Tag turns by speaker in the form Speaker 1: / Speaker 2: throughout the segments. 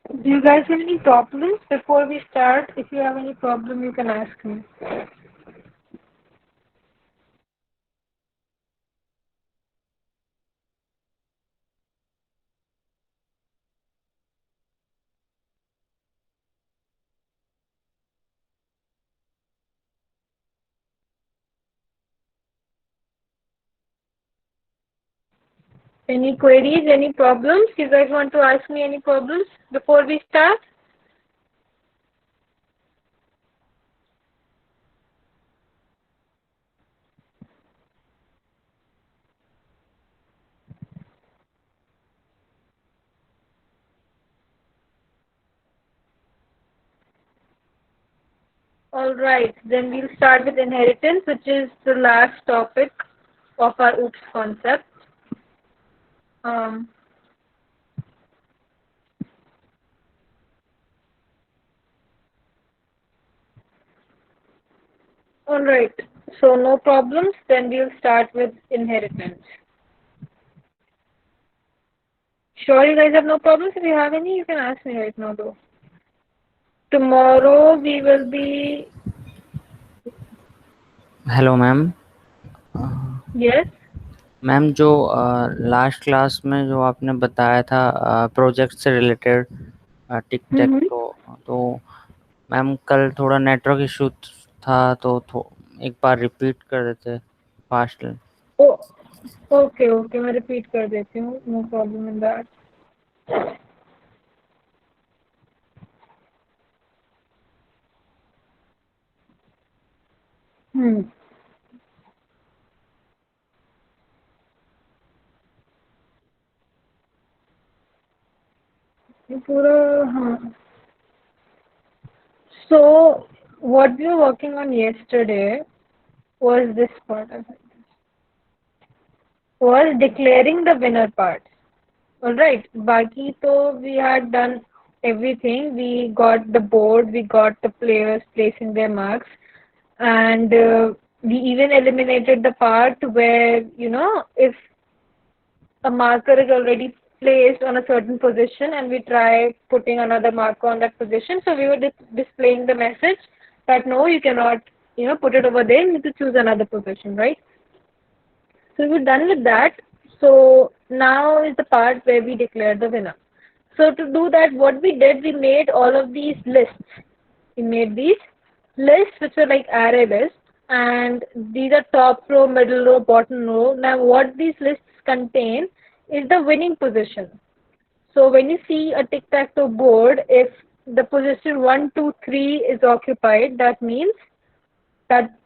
Speaker 1: Do you guys have any problems before we start? If you have any problem, you can ask me. Any queries, any problems? You guys want to ask me any problems before we start? All right, then we'll start with inheritance, which is the last topic of our OOPS concept. Um, all right, so no problems. Then we'll start with inheritance. Sure, you guys have no problems. If you have any, you can ask me right now, though. Tomorrow we will be.
Speaker 2: Hello ma'am.
Speaker 1: Yes.
Speaker 2: Ma'am जो last class में जो आपने बताया था project से related टिक टैक
Speaker 1: Mm-hmm.
Speaker 2: तो ma'am कल थोड़ा नेटवर्क इशू था तो एक बार रिपीट कर देते फास्ट।
Speaker 1: Oh, okay, okay. मैं repeat कर देती हूँ. No problem in that. Hmm. ये पूरा हाँ. So what we were working on yesterday was this part. I think. Was declaring the winner part. All right. Baki to we had done everything. We got the board. We got the players placing their marks, and we even eliminated the part where if a marker is already placed on a certain position and we try putting another marker on that position. So we were displaying the message that no, you cannot, put it over there. You need to choose another position, right? So we're done with that. So now is the part where we declare the winner. So to do that, what we did, we made all of these lists. We made these lists which are like array lists, and these are top row, middle row, bottom row. Now what these lists contain is the winning position. So when you see a tic-tac-toe board, if the position 1, 2, 3 is occupied, that means that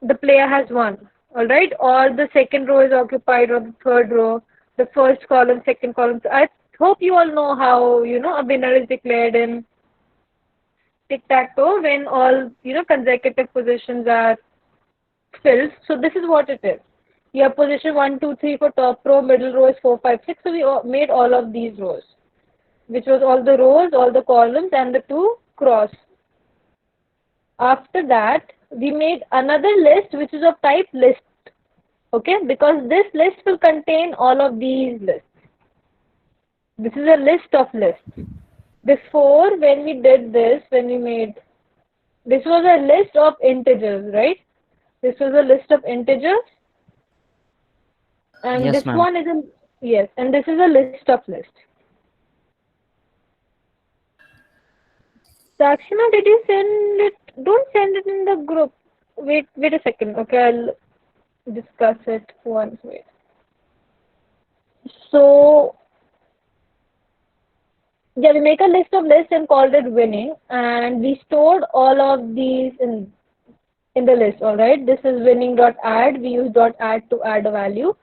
Speaker 1: the player has won. All right, or the second row is occupied, or the third row, the first column, second column. So I hope you all know how a winner is declared in tic-tac-toe when all consecutive positions are filled. So this is what it is. You have position 1, 2, 3 for top row, middle row is 4, 5, 6. So we made all of these rows, which was all the rows, all the columns, and the two cross. After that, we made another list which is of type list. Okay, because this list will contain all of these lists. This is a list of lists. Before, when we did this, when we made this was a list of integers, right? This was a list of integers, and this
Speaker 2: yes ma'am.
Speaker 1: one is a yes, and this is a list of lists. Dakshina, did you send it? Don't send it in the group. Wait a second. Okay, I'll discuss it once. Wait. So yeah, we make a list of lists and called it winning, and we stored all of these in the list. All right, this is winning dot add. We use dot add to add a value.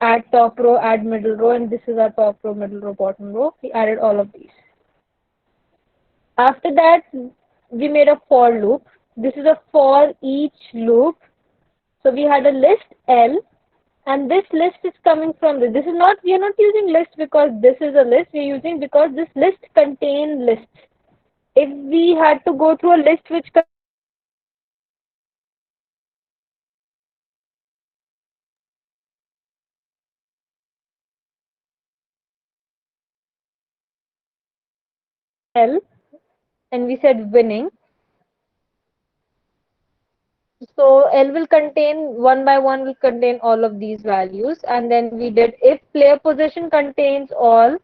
Speaker 1: Add top row, add middle row, and this is our top row, middle row, bottom row. We added all of these. After that, we made a for loop. This is a for each loop. So we had a list L, and this list is coming from this. This is not, we are not using list because this is a list. We are using because this list contains lists. If we had to go through a list which L, and we said winning. So L will contain one by one will contain all of these values, and then we did if player position contains all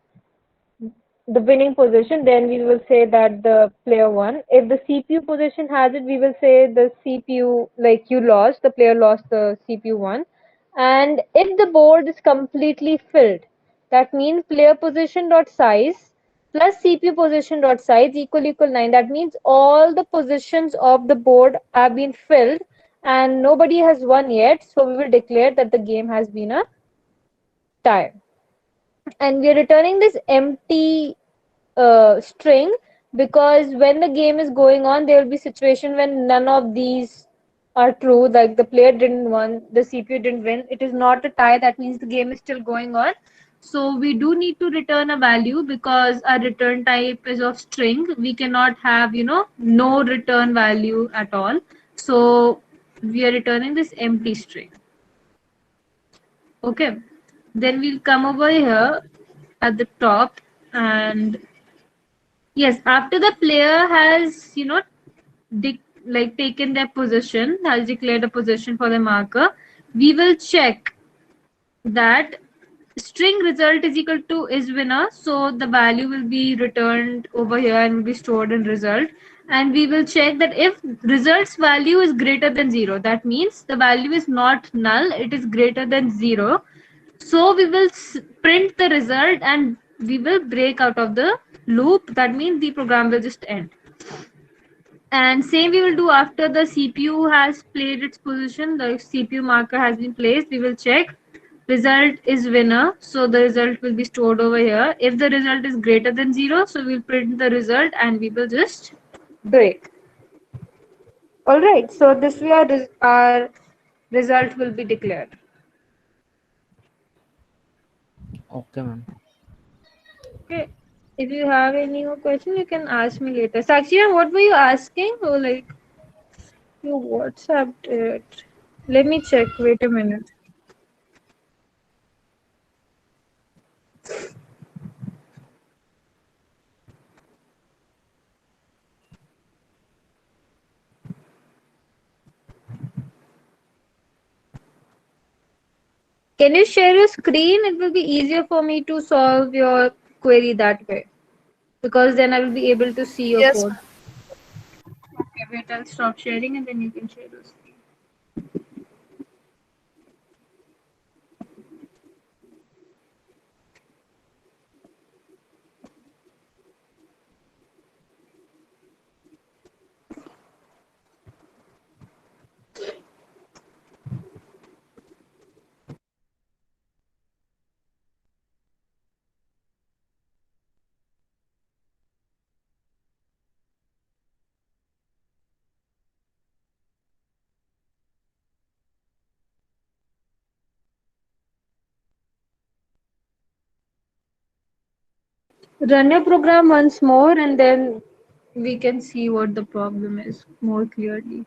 Speaker 1: the winning position, then we will say that the player won. If the CPU position has it, we will say the CPU, like you lost, the player lost, the CPU won. And if the board is completely filled, that means player position dot size plus CPU position dot size equal 9. That means all the positions of the board have been filled and nobody has won yet. So we will declare that the game has been a tie. And we are returning this empty string because when the game is going on there will be situation when none of these are true, like the player didn't win, the CPU didn't win, it is not a tie, that means the game is still going on. So we do need to return a value because our return type is of string. We cannot have, no return value at all. So we are returning this empty string. Okay, then we'll come over here at the top. And yes, after the player has, like taken their position, has declared a position for the marker, we will check that string result is equal to is winner. So the value will be returned over here and will be stored in result. And we will check that if results value is greater than 0, that means the value is not null, it is greater than 0. So we will print the result and we will break out of the loop. That means the program will just end. And same we will do after the CPU has played its position, the CPU marker has been placed, we will check result is winner. So the result will be stored over here. If the result is greater than 0, so we'll print the result and we will just break. Alright, so this way our result will be declared.
Speaker 2: Okay, ma'am.
Speaker 1: Okay. If you have any more question, you can ask me later. Sakshi, ma'am, what were you asking? Oh, like you WhatsApped it. Let me check. Wait a minute. Can you share your screen? It will be easier for me to solve your query that way because then I will be able to see your
Speaker 3: Yes,
Speaker 1: code.
Speaker 3: ma'am.
Speaker 1: Okay, wait, I'll stop sharing and then you can share your screen. Run your program once more and then we can see what the problem is more clearly.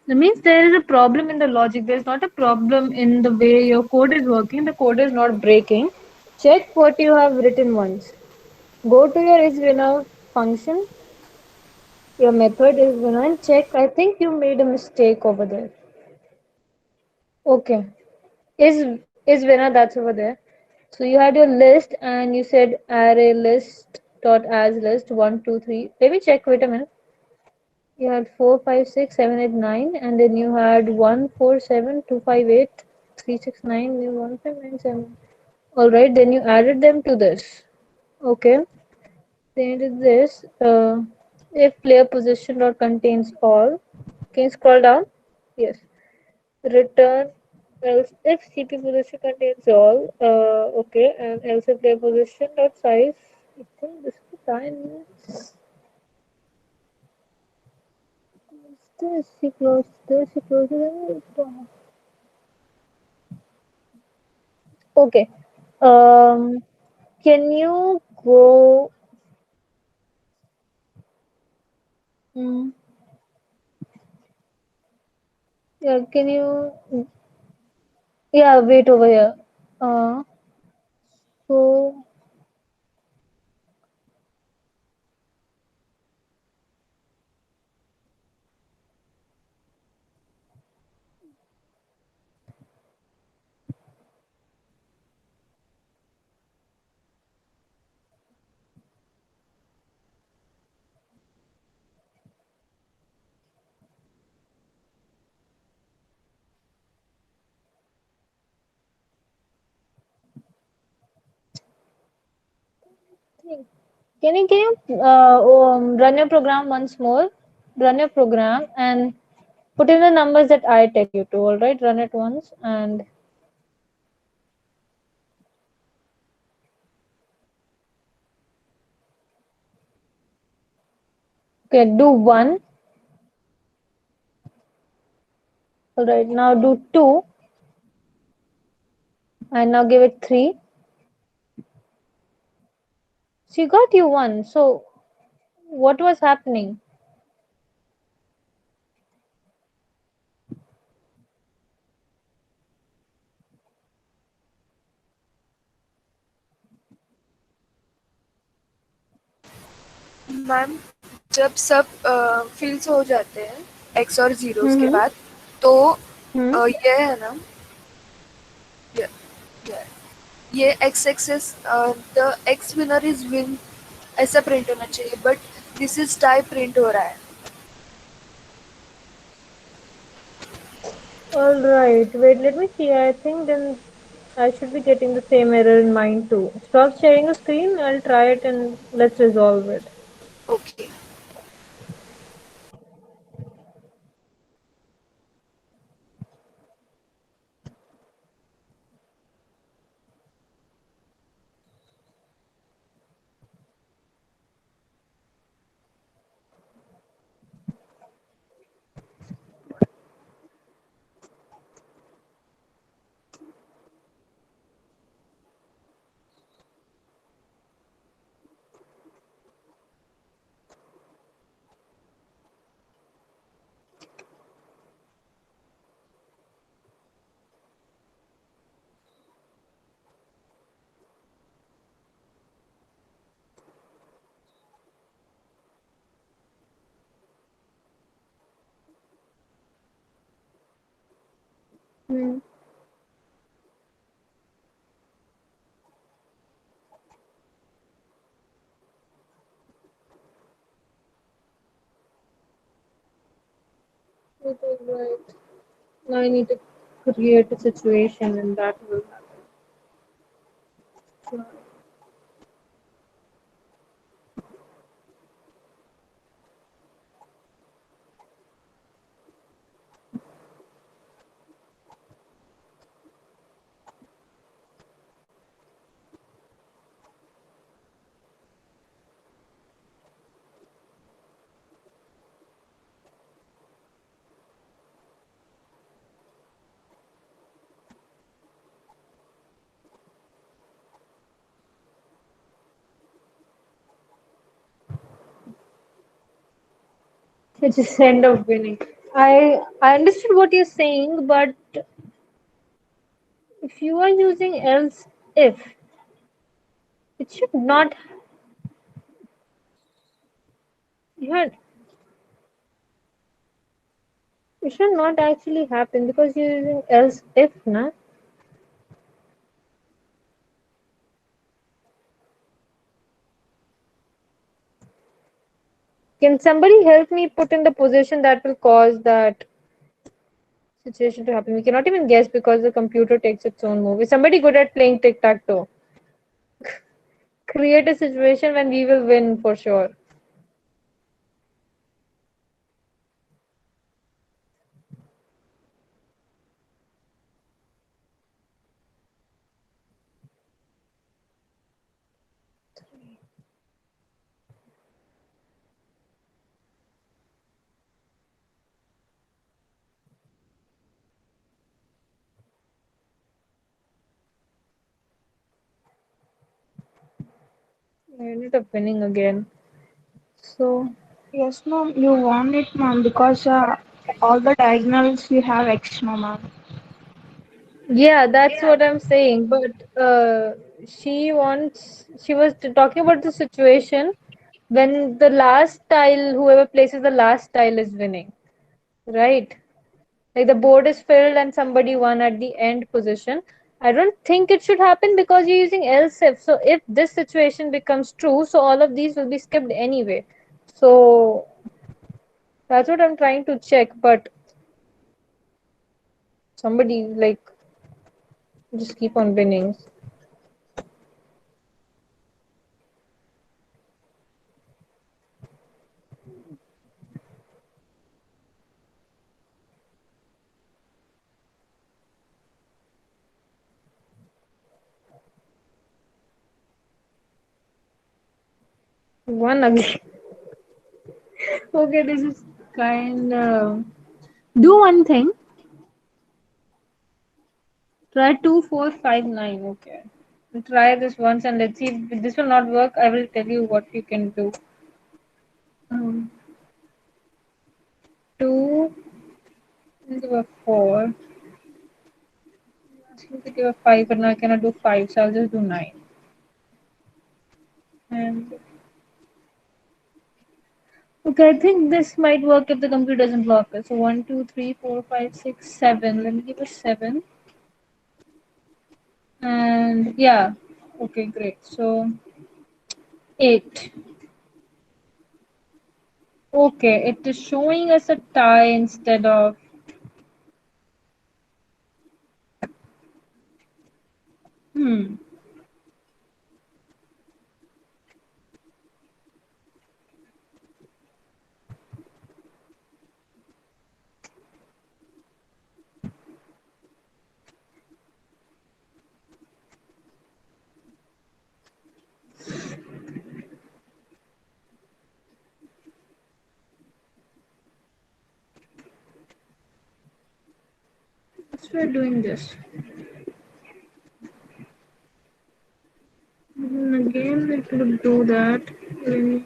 Speaker 1: That means there is a problem in the logic. There's not a problem in the way your code is working. The code is not breaking. Check what you have written once. Go to your isWinner function, your method isWinner, and check. I think you made a mistake over there. Okay. Is winner, that's over there. So you had your list and you said array list dot as list 1 2 3. Let me check. Wait a minute. You had 4 5 6 7 8 9, and then you had 1 4 7 2 5 8 3 6 9 1 5 9 7. All right, then you added them to this. Okay, then you did this. If player position dot contains all, can you scroll down? Yes. Return else if CP position contains all. Okay, and else if player position dot size. I think this is time. This she close. This she close. Okay. Um, can you go? Mm, yeah. Can you? Yeah. Wait over here. So can you run your program once more? Run your program and put in the numbers that I tell you to. All right. Run it once and okay. Do one. All right. Now do two and now give it three. She got you one. So what was happening?
Speaker 3: Ma'am जब सब fields हो जाते हैं x और zeros के
Speaker 1: Mm-hmm.
Speaker 3: बाद तो
Speaker 1: Hmm.
Speaker 3: ये है ना ये ये ये x access the x winner is win ऐसा प्रिंट होना चाहिए but this is tie print हो रहा है.
Speaker 1: All right. Wait, let me see. I think then I should be getting the same error in mine too. Stop sharing a screen. I'll try it and let's resolve it.
Speaker 3: Okay.
Speaker 1: Hmm. It is right. Now I need to create a situation and that will happen. It just end up winning. I understood what you're saying, but if you are using else if, it should not yeah, it should not actually happen because you're using else if, na? Can somebody help me put in the position that will cause that situation to happen? We cannot even guess because the computer takes its own move. Is somebody good at playing tic tac toe? Create a situation when we will win for sure. I ended up winning again. So
Speaker 4: Yes, ma'am, you won it, ma'am, because all the diagonals you have X, no, ma'am.
Speaker 1: yeah, that's what I'm saying. But she was talking about the situation when the last tile, whoever places the last tile is winning, right? Like the board is filled and somebody won at the end position. I don't think it should happen because you're using else if. So if this situation becomes true, so all of these will be skipped anyway. So that's what I'm trying to check. But somebody like just keep on winning. One again. Okay, this is kind of. Do one thing. Try 2459. Okay. We'll try this once and let's see if this will not work. I will tell you what you can do. Um, 2 and give a 4. Asking to give a 5, but now I cannot do 5, so I'll just do 9. And okay, I think this might work if the computer doesn't block it. So 1, 2, 3, 4, 5, 6, 7. Let me give a 7. And yeah, okay, great. So 8. Okay, it is showing us a tie instead of. Hmm. Let's try doing this. Again, it would do that. When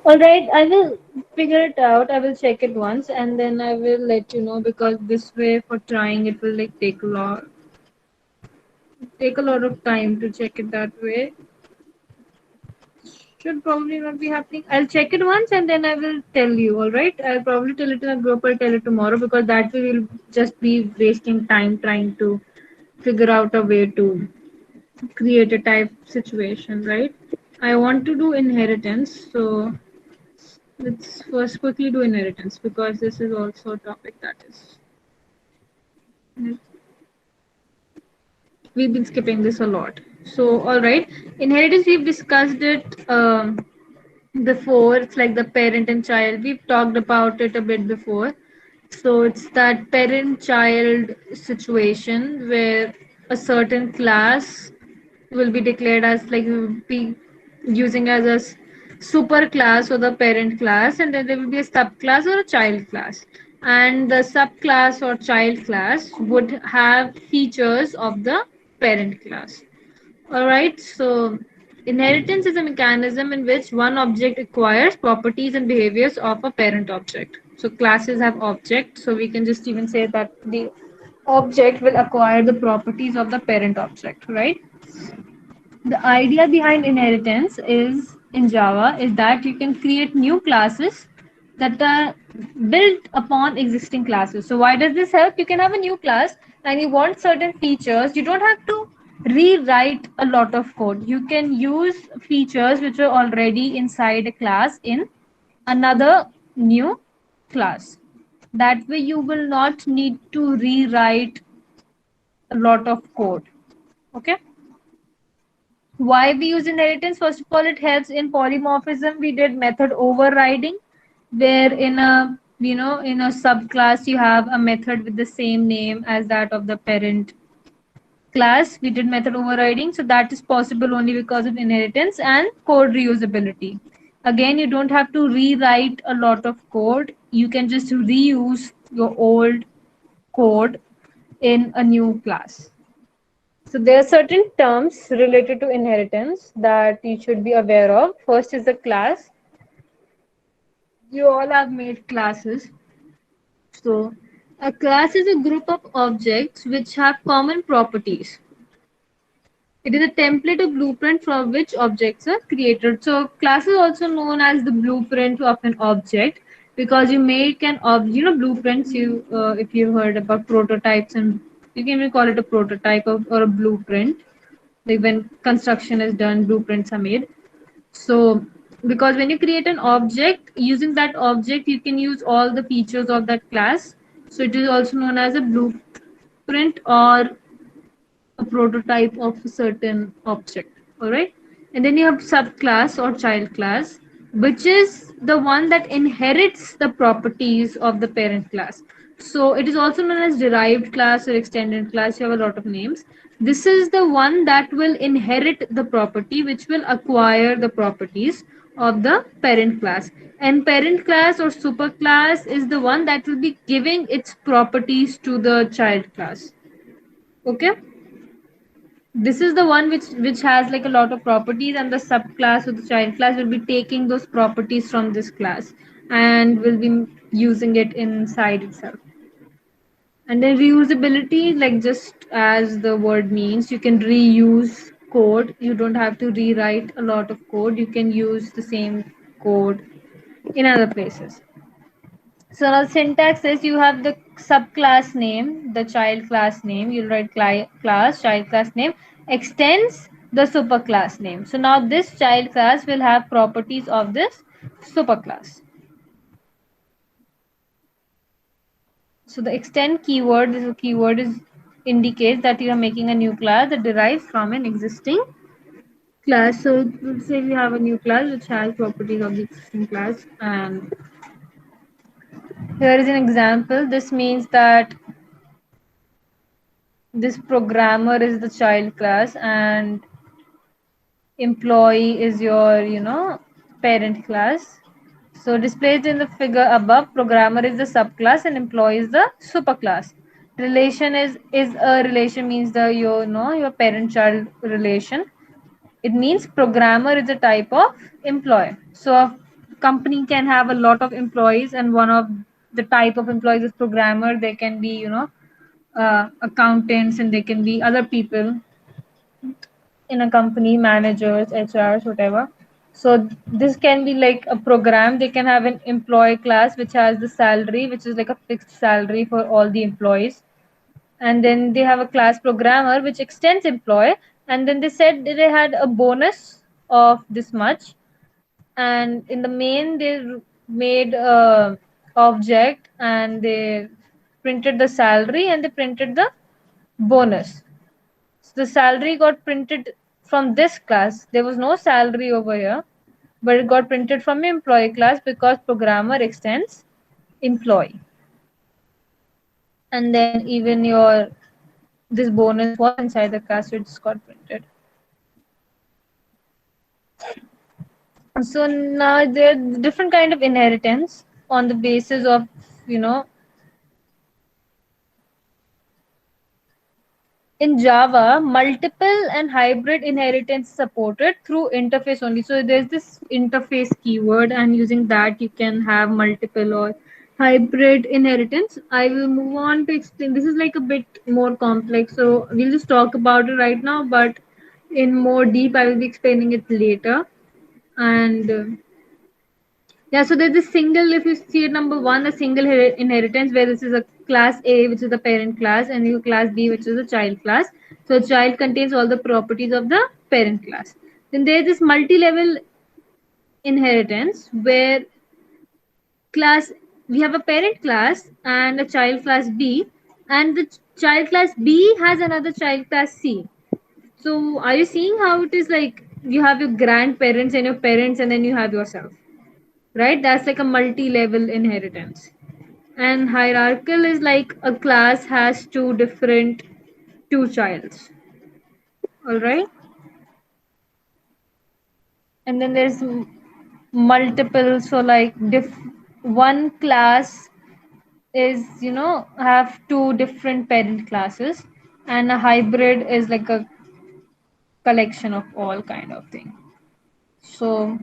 Speaker 1: all right, I will figure it out. I will check it once and then I will let you know because this way for trying it will like take a lot of time to check it that way. Should probably not be happening. I'll check it once and then I will tell you. All right. I'll probably tell it in a group. I'll tell it tomorrow because that way we'll just be wasting time trying to figure out a way to create a type situation, right? I want to do inheritance, so let's first quickly do inheritance because this is also a topic that is we've been skipping this a lot. So all right, inheritance we've discussed it before. It's like the parent and child. We've talked about it a bit before. So it's that parent child situation where a certain class will be declared as like will be using as a super class or the parent class, and then there will be a subclass or a child class, and the subclass or child class would have features of the parent class. All right, so inheritance is a mechanism in which one object acquires properties and behaviors of a parent object. So classes have objects, so we can just even say that the object will acquire the properties of the parent object, right? The idea behind inheritance is in Java is that you can create new classes that are built upon existing classes. So why does this help? You can have a new class and you want certain features. You don't have to rewrite a lot of code. You can use features which are already inside a class in another new class. That way you will not need to rewrite a lot of code. Okay. Why we use inheritance? First of all, it helps in polymorphism. We did method overriding, where in a in a subclass you have a method with the same name as that of the parent class. We did method overriding, so that is possible only because of inheritance and code reusability. Again, you don't have to rewrite a lot of code. You can just reuse your old code in a new class. So there are certain terms related to inheritance that you should be aware of. First is the class. You all have made classes. So a class is a group of objects which have common properties. It is a template or blueprint from which objects are created. So class is also known as the blueprint of an object because you make an blueprints. You if you heard about prototypes, and you can even call it a prototype or a blueprint. Like when construction is done, blueprints are made. So because when you create an object, using that object you can use all the features of that class. So it is also known as a blueprint or a prototype of a certain object. All right. And then you have subclass or child class, which is the one that inherits the properties of the parent class. So it is also known as derived class or extended class. You have a lot of names. This is the one that will inherit the property, which will acquire the properties of the parent class. And parent class or superclass is the one that will be giving its properties to the child class. Okay. This is the one which has like a lot of properties, and the subclass or the child class will be taking those properties from this class and will be using it inside itself. And then reusability, like just as the word means, you can reuse code. You don't have to rewrite a lot of code. You can use the same code in other places. So now syntax is you have the subclass name, the child class name, you'll write class, child class name, extends the superclass name. So now this child class will have properties of this superclass. So the extend keyword, this keyword is indicates that you are making a new class that derives from an existing class. So let's say we have a new class which has properties of the existing class, and here is an example. This means that this programmer is the child class and employee is your parent class. So displayed in the figure above, programmer is the subclass and employee is the superclass. Relation is a relation, means the your parent child relation. It means programmer is a type of employee. So a company can have a lot of employees, and one of the type of employees is programmer. They can be accountants, and they can be other people in a company, managers, HRs, whatever. So this can be like a program. They can have an employee class which has the salary, which is like a fixed salary for all the employees. And then they have a class programmer which extends employee. And then they said they had a bonus of this much. And in the main, they made a object and they printed the salary and they printed the bonus. So the salary got printed from this class. There was no salary over here, but it got printed from employee class because programmer extends employee. And then even your this bonus was inside the class, so it's got printed. So now there are different kind of inheritance on the basis of in Java, multiple and hybrid inheritance supported through interface only. So there's this interface keyword, and using that you can have multiple or hybrid inheritance. I will move on to explain. This is like a bit more complex, so we'll just talk about it right now, but in more deep, I will be explaining it later. And Yeah, so there's this single, if you see it number one, a single inheritance where this is a class A, which is the parent class, and you class B, which is the child class. So child contains all the properties of the parent class. Then there's this multi-level inheritance where class we have a parent class and a child class B, and the child class B has another child class C. So are you seeing how it is like you have your grandparents and your parents, and then you have yourself, right? That's like a multi-level inheritance. And hierarchical is like a class has two childs. All right. And then there's multiple. So like one class is, have two different parent classes, and a hybrid is like a collection of all kind of thing. So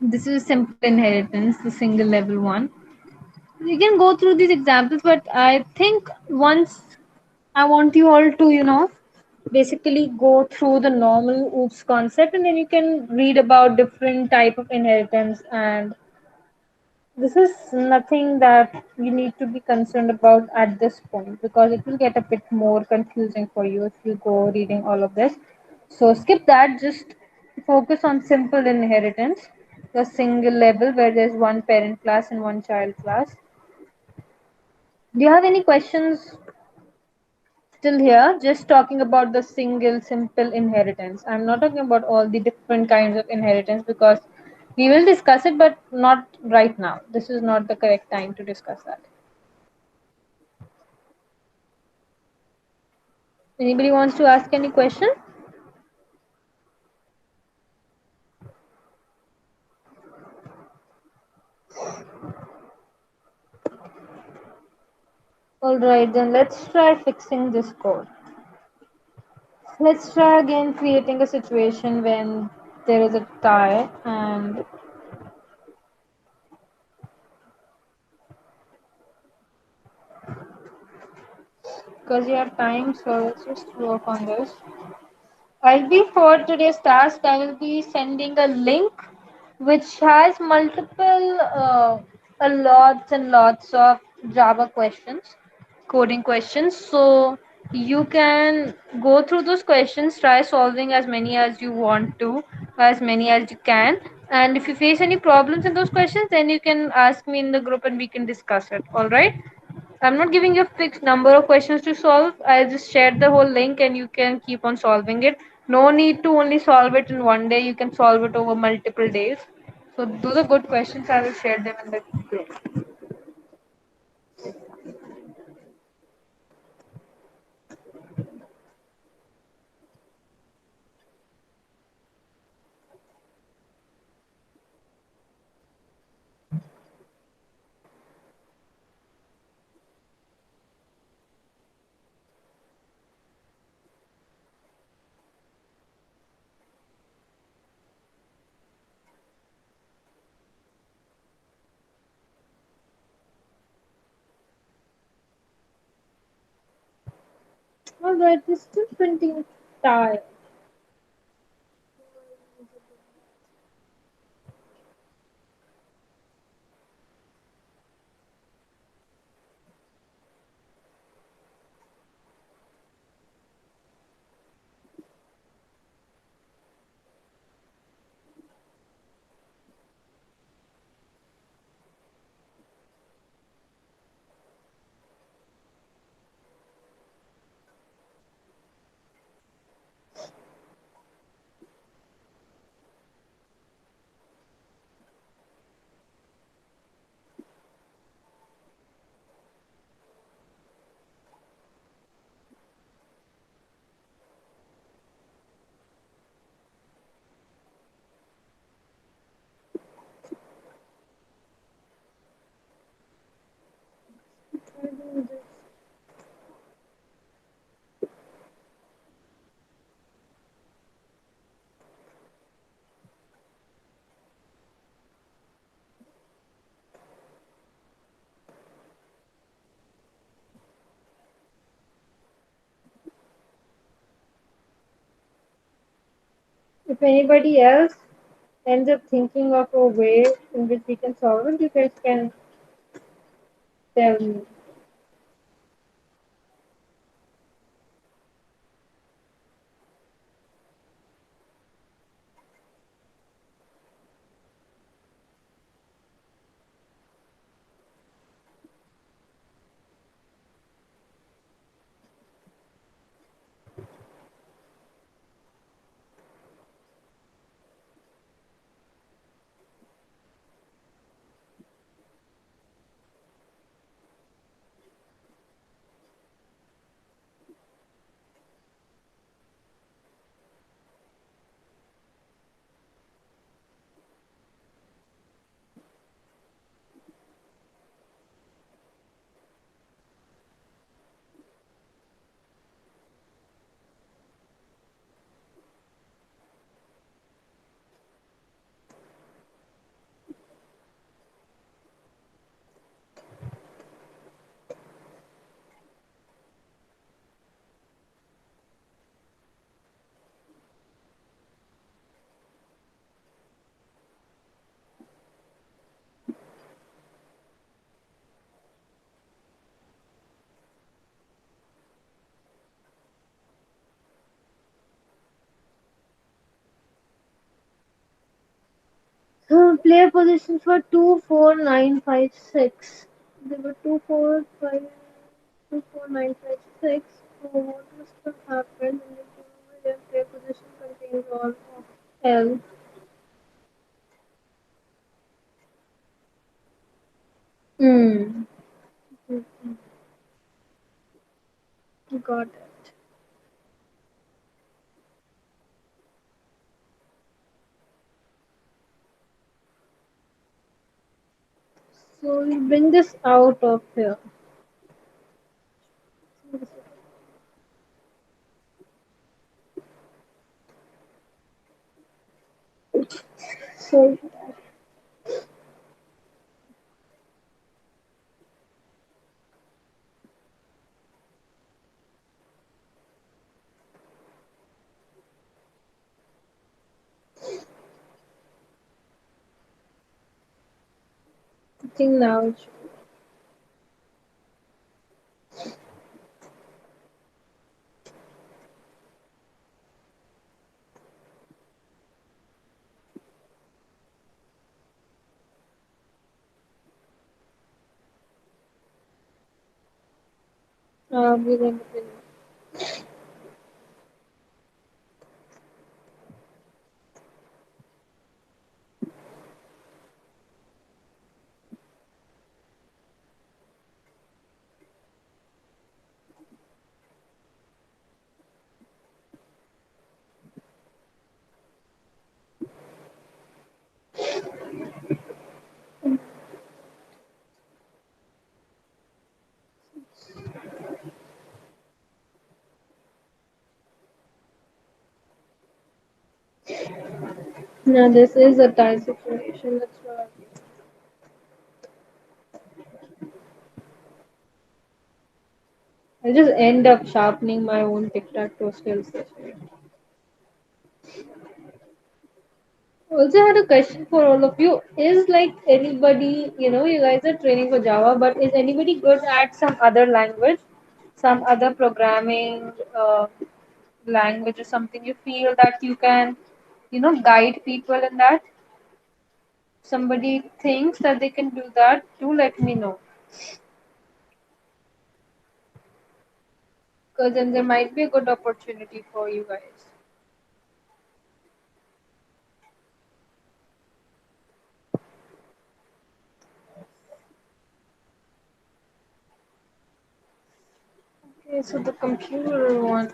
Speaker 1: this is simple inheritance, the single level one. You can go through these examples, but I think once I want you all to, basically go through the normal OOPS concept, and then you can read about different type of inheritance. And this is nothing that you need to be concerned about at this point, because it will get a bit more confusing for you if you go reading all of this. So skip that, just focus on simple inheritance, the single level where there's one parent class and one child class. Do you have any questions still here? Just talking about the single simple inheritance. I'm not talking about all the different kinds of inheritance, because we will discuss it, but not right now. This is not the correct time to discuss that. Anybody wants to ask any question? All right, then let's try fixing this code. Let's try again creating a situation when there is a tie, and because you have time, so let's just work on this. I'll be for today's task, I will be sending a link which has multiple, a lots and lots of Java questions, coding questions. So you can go through those questions, try solving as many as you want to, as many as you can. And if you face any problems in those questions, then you can ask me in the group and we can discuss it. All right. I'm not giving you a fixed number of questions to solve. I'll just share the whole link and you can keep on solving it. No need to only solve it in one day. You can solve it over multiple days. So those are good questions. I will share them in the group. Alright, this still printing tie. If anybody else ends up thinking of a way in which we can solve it, you guys can tell me. Player positions were 24956. There were 24956. So what must have happened in the game where their player position contains all of L? Hmm. Got it. So we bring this out of here. So I think now it should. We're going to finish. Now this is a tie situation. That's why I just end up sharpening my own tic-tac-toe skills this way. Also had a question for all of you. Is like anybody, you guys are training for Java, but is anybody good at some other language, some other programming language or something you feel that you can, guide people in that? Somebody thinks that they can do that, do let me know. Because then there might be a good opportunity for you guys. Okay, so the computer one.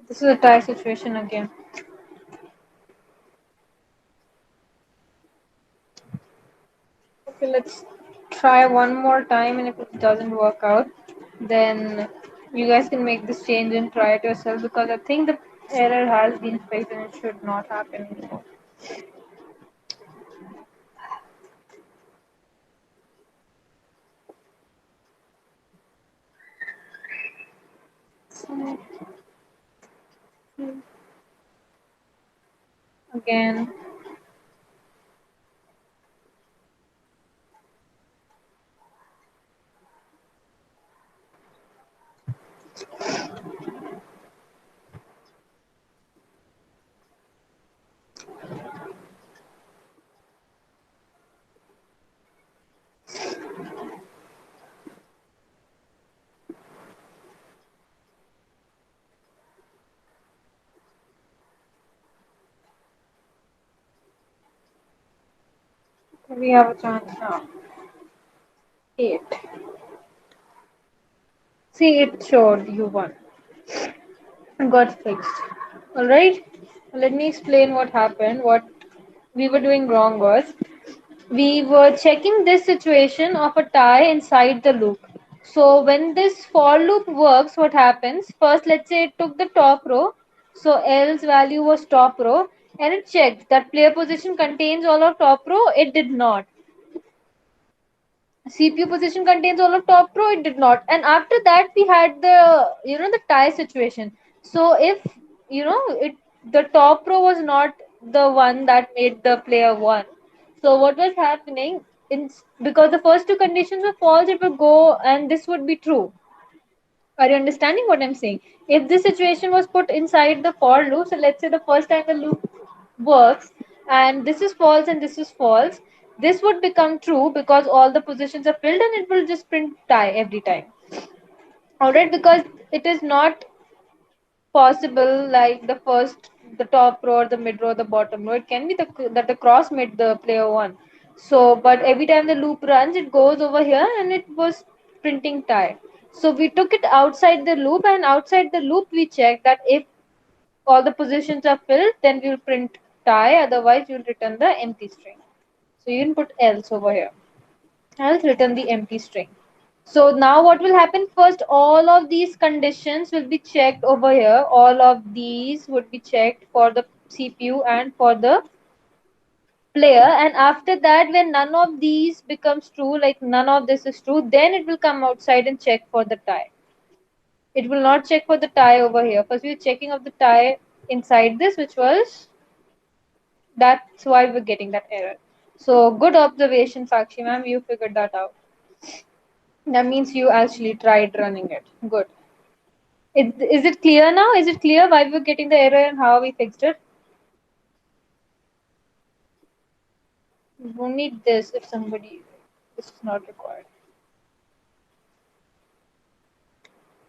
Speaker 1: This is a tie situation again. Okay, let's try one more time, and if it doesn't work out, then you guys can make this change and try it yourself because I think the error has been fixed and it should not happen anymore. Again. We have a chance now. 8. See, it showed you won. Got fixed. Alright? Let me explain what happened. What we were doing wrong was we were checking this situation of a tie inside the loop. So when this for loop works, what happens? First, let's say it took the top row. So L's value was top row and it checked that player position contains all of top row. It did not. CPU position contains all of top row, it did not. And after that, we had the tie situation. So if it the top row was not the one that made the player one. So what was happening in because the first two conditions were false, it would go and this would be true. Are you understanding what I'm saying? If this situation was put inside the for loop, so let's say the first time the loop works and this is false and this is false, this would become true because all the positions are filled and it will just print tie every time. Alright, because it is not possible like the top row or the mid row or the bottom row. It can be that the cross made the player one. So, but every time the loop runs, it goes over here and it was printing tie. So we took it outside the loop and outside the loop we checked that if all the positions are filled, then we'll print tie. Otherwise, you'll return the empty string. So you can put else over here. Else return the empty string. So now what will happen first, all of these conditions will be checked over here. All of these would be checked for the CPU and for the player. And after that, when none of these becomes true, like none of this is true, then it will come outside and check for the tie. It will not check for the tie over here. First we are checking of the tie inside this, which was, that's why we're getting that error. So good observation, Sakshi ma'am, you figured that out. That means you actually tried running it. Good. Is it clear now? Is it clear why we're getting the error and how we fixed it? We don't need this if somebody, this is not required.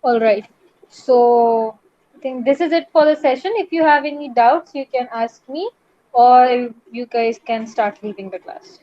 Speaker 1: All right. So I think this is it for the session. If you have any doubts, you can ask me or you guys can start leaving the class.